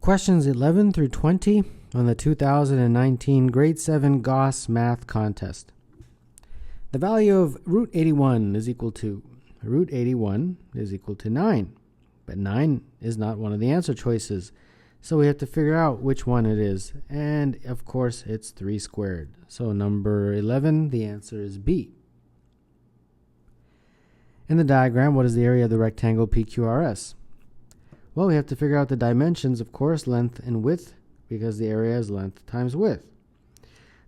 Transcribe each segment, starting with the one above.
questions 11 through 20 on the 2019 Grade 7 Gauss Math Contest. The value of root 81 is equal to, root 81 is equal to 9. But 9 is not one of the answer choices. So we have to figure out which one it is. And of course, it's 3 squared. So number 11, the answer is B. In the diagram, what is the area of the rectangle PQRS? Well, we have to figure out the dimensions, of course, length and width, because the area is length times width.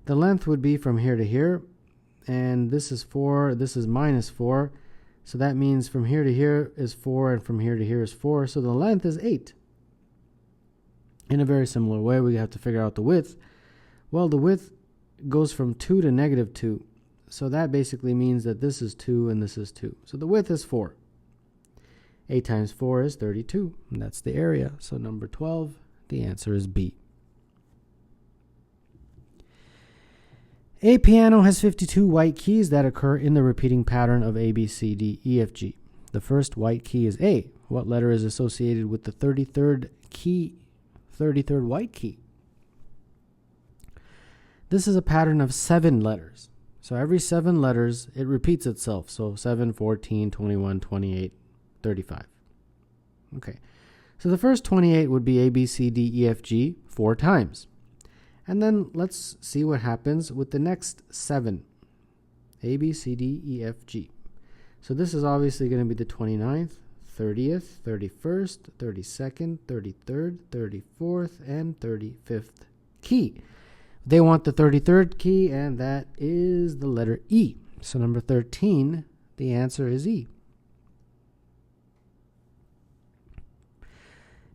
The length would be from here to here, and this is 4, this is minus 4, so that means from here to here is 4, and from here to here is 4, so the length is 8. In a very similar way, we have to figure out the width. Well, the width goes from 2 to negative 2, so that basically means that this is 2 and this is 2. So the width is 4. 8 times 4 is 32, and that's the area. So number 12, the answer is B. A piano has 52 white keys that occur in the repeating pattern of A, B, C, D, E, F, G. The first white key is A. What letter is associated with the 33rd white key? This is a pattern of 7 letters. So every 7 letters, it repeats itself. So 7, 14, 21, 28, 35. Okay. So the first 28 would be A, B, C, D, E, F, G 4 times. And then let's see what happens with the next 7. A, B, C, D, E, F, G. So this is obviously going to be the 29th, 30th, 31st, 32nd, 33rd, 34th, and 35th key. They want the 33rd key, and that is the letter E. So number 13, the answer is E.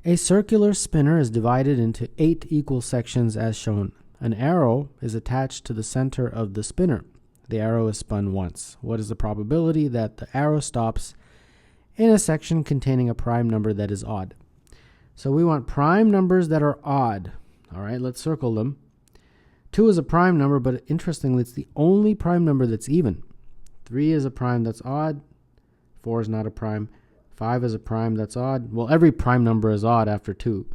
A circular spinner is divided into 8 equal sections as shown. An arrow is attached to the center of the spinner. The arrow is spun once. What is the probability that the arrow stops in a section containing a prime number that is odd? So we want prime numbers that are odd. All right, let's circle them. 2 is a prime number, but interestingly, it's the only prime number that's even. 3 is a prime that's odd. 4 is not a prime. 5 is a prime that's odd. Well, every prime number is odd after 2.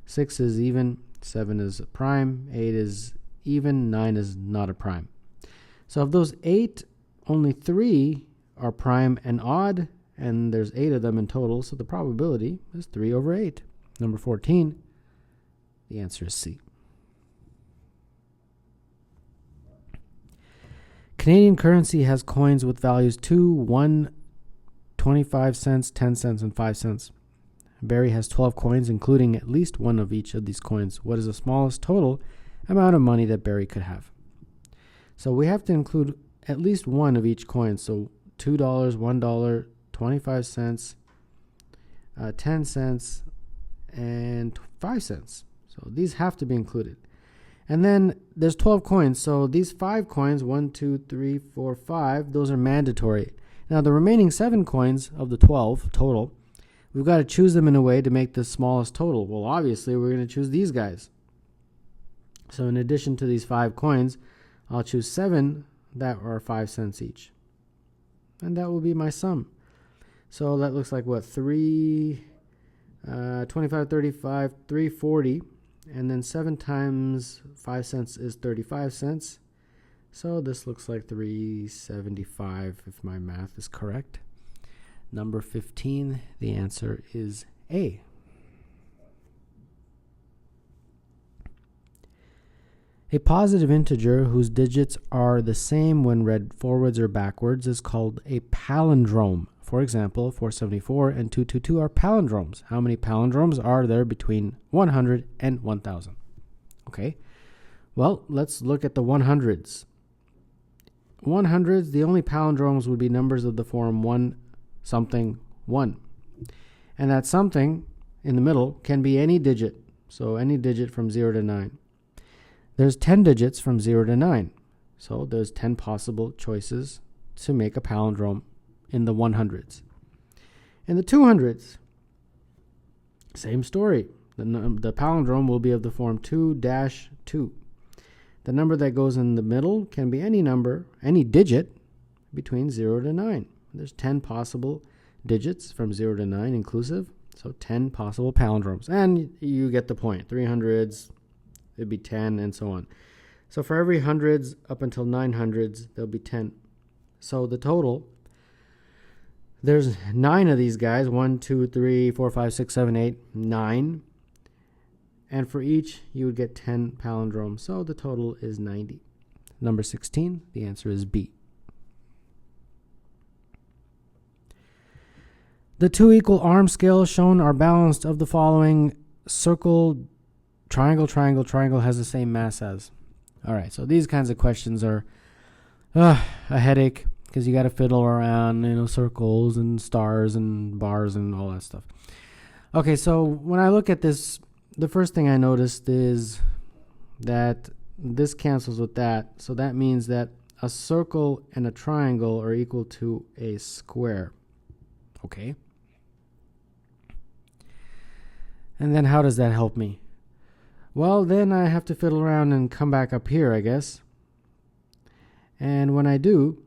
6 is even. 7 is a prime. 8 is even. 9 is not a prime. So of those 8, only 3 are prime and odd, and there's 8 of them in total, so the probability is 3 over 8. Number 14, the answer is C. Canadian currency has coins with values 2, 1, 25 cents, 10 cents, and 5 cents. Barry has 12 coins, including at least one of each of these coins. What is the smallest total amount of money that Barry could have? So we have to include at least one of each coin. So $2, $1, 25 cents, 10 cents, and 5 cents. So these have to be included. And then there's 12 coins. So these 5 coins, 1, 2, 3, 4, 5, those are mandatory. Now, the remaining 7 coins of the 12 total, we've got to choose them in a way to make the smallest total. Well, obviously, we're going to choose these guys. So in addition to these 5 coins, I'll choose 7 that are 5 cents each. And that will be my sum. So that looks like what? 25, 35, 340. And then 7 times 5 cents is 35 cents. So this looks like 375 if my math is correct. Number 15, the answer is A. A positive integer whose digits are the same when read forwards or backwards is called a palindrome. For example, 474 and 222 are palindromes. How many palindromes are there between 100 and 1000? Okay, well, let's look at the 100s. 100s, the only palindromes would be numbers of the form 1 something 1. And that something in the middle can be any digit. So any digit from 0 to 9. There's 10 digits from 0 to 9. So there's 10 possible choices to make a palindrome in the 100s. In the 200s, same story. The palindrome will be of the form 2-2. The number that goes in the middle can be any number, any digit between 0 to 9. There's 10 possible digits from 0 to 9 inclusive. So 10 possible palindromes. And you get the point. 300s, it'd be 10, and so on. So for every hundreds up until 900s, there'll be 10. So the total, there's 9 of these guys. 1, 2, 3, 4, 5, 6, 7, 8, 9. And for each, you would get 10 palindromes. So the total is 90. Number 16, the answer is B. The two equal arm scales shown are balanced of the following: circle, triangle, triangle, triangle has the same mass as. All right, so these kinds of questions are a headache because you got to fiddle around, circles and stars and bars and all that stuff. Okay, so when I look at this, the first thing I noticed is that this cancels with that. So that means that a circle and a triangle are equal to a square. Okay. And then how does that help me? Well, then I have to fiddle around and come back up here, I guess. And when I do,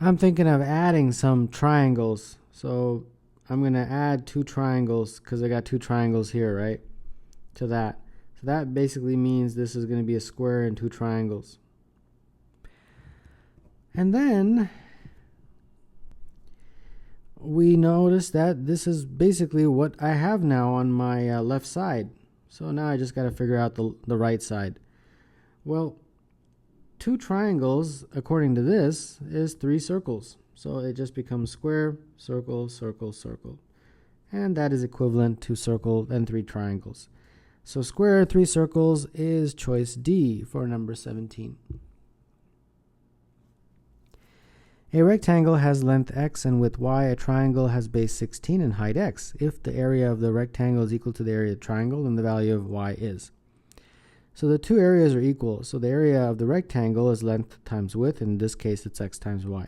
I'm thinking of adding some triangles. So I'm going to add 2 triangles because I got 2 triangles here, right? To that. So that basically means this is going to be a square and 2 triangles. And then we notice that this is basically what I have now on my left side. So now I just got to figure out the right side. Well, 2 triangles, according to this, is 3 circles. So it just becomes square, circle, circle, circle. And that is equivalent to circle and 3 triangles. So square, 3 circles is choice D for number 17. A rectangle has length x and width y. A triangle has base 16 and height x. If the area of the rectangle is equal to the area of the triangle, then the value of y is. So the 2 areas are equal. So the area of the rectangle is length times width. In this case, it's x times y.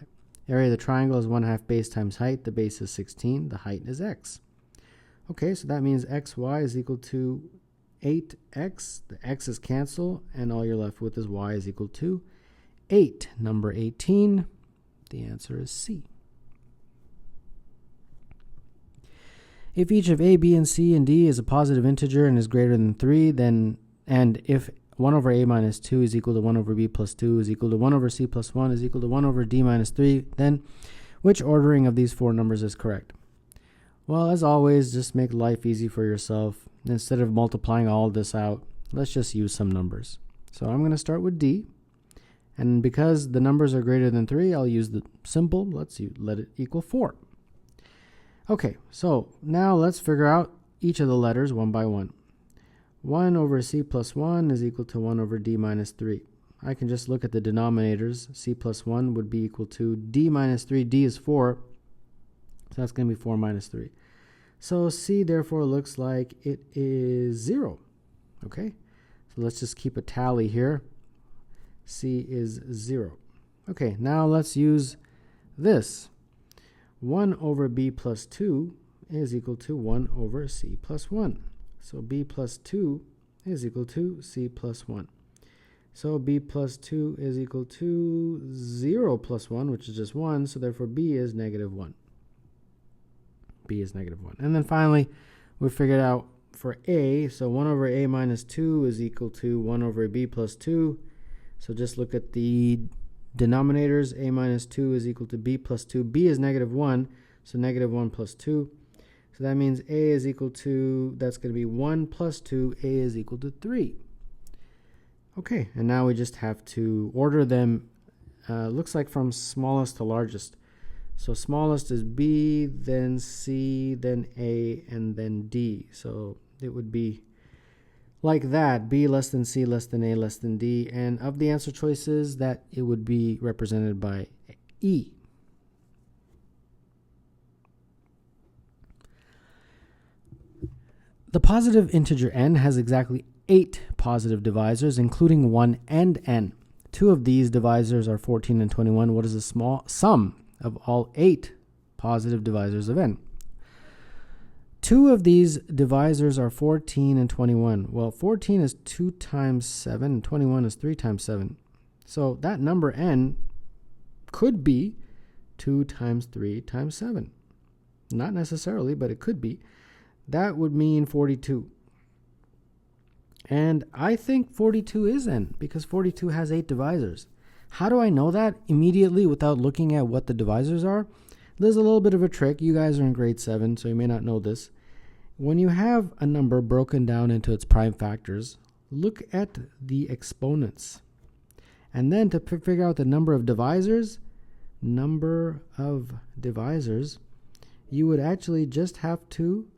Area of the triangle is 1/2 base times height. The base is 16. The height is x. Okay, so that means xy is equal to 8x. The x's cancel, and all you're left with is y is equal to 8. Number 18. The answer is C. If each of A, B, and C, and D is a positive integer and is greater than 3, then, and if 1 over A minus 2 is equal to 1 over B plus 2 is equal to 1 over C plus 1 is equal to 1 over D minus 3, then which ordering of these 4 numbers is correct? Well, as always, just make life easy for yourself. Instead of multiplying all this out, let's just use some numbers. So I'm going to start with D. And because the numbers are greater than 3, I'll use the symbol. Let's let it equal 4. Okay, so now let's figure out each of the letters one by one. 1 over C plus 1 is equal to 1 over D minus 3. I can just look at the denominators. C plus 1 would be equal to D minus 3. D is 4, so that's going to be 4 minus 3. So C therefore looks like it is 0. Okay, so let's just keep a tally here. C is 0. Okay, now let's use this. 1 over B plus 2 is equal to 1 over C plus 1. So B plus 2 is equal to C plus 1. So B plus 2 is equal to 0 plus 1, which is just 1. So therefore B is negative 1. B is negative 1. And then finally, we figured out for A, so 1 over A minus 2 is equal to 1 over B plus 2. So just look at the denominators. A minus 2 is equal to B plus 2. B is negative 1, so negative 1 plus 2. So that means A is equal to, that's going to be 1 plus 2. A is equal to 3. Okay, and now we just have to order them, looks like from smallest to largest. So smallest is B, then C, then A, and then D. So it would be like that, B less than C less than A less than D. And of the answer choices, that it would be represented by E. The positive integer n has exactly 8 positive divisors, including 1 and n. 2 of these divisors are 14 and 21. What is the small sum of all 8 positive divisors of n? 2 of these divisors are 14 and 21. Well, 14 is 2 times 7, and 21 is 3 times 7. So that number n could be 2 times 3 times 7. Not necessarily, but it could be. That would mean 42. And I think 42 is n, because 42 has 8 divisors. How do I know that immediately without looking at what the divisors are? There's a little bit of a trick. You guys are in grade 7, so you may not know this. When you have a number broken down into its prime factors, look at the exponents. And then to figure out the number of divisors, you would actually just have to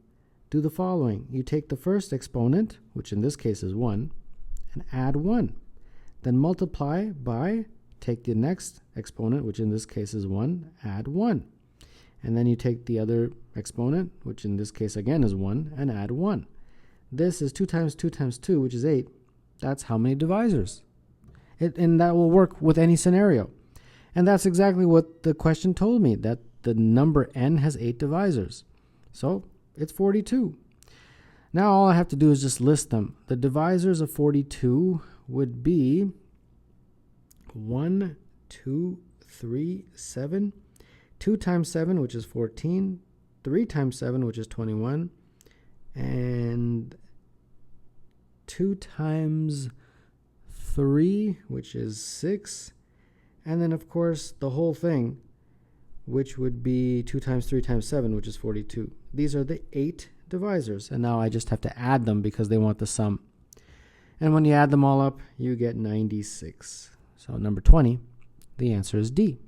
do the following. You take the first exponent, which in this case is 1, and add 1. Then multiply by, take the next exponent, which in this case is 1, add 1. And then you take the other exponent, which in this case again is 1, and add 1. This is 2 times 2 times 2, which is 8. That's how many divisors. And that will work with any scenario. And that's exactly what the question told me, that the number n has 8 divisors. So it's 42. Now all I have to do is just list them. The divisors of 42 would be 1, 2, 3, 7. 2 times 7, which is 14. 3 times 7, which is 21. And 2 times 3, which is 6. And then, of course, the whole thing, which would be 2 times 3 times 7, which is 42. These are the 8 divisors. And now I just have to add them because they want the sum. And when you add them all up, you get 96. So number 20, the answer is D.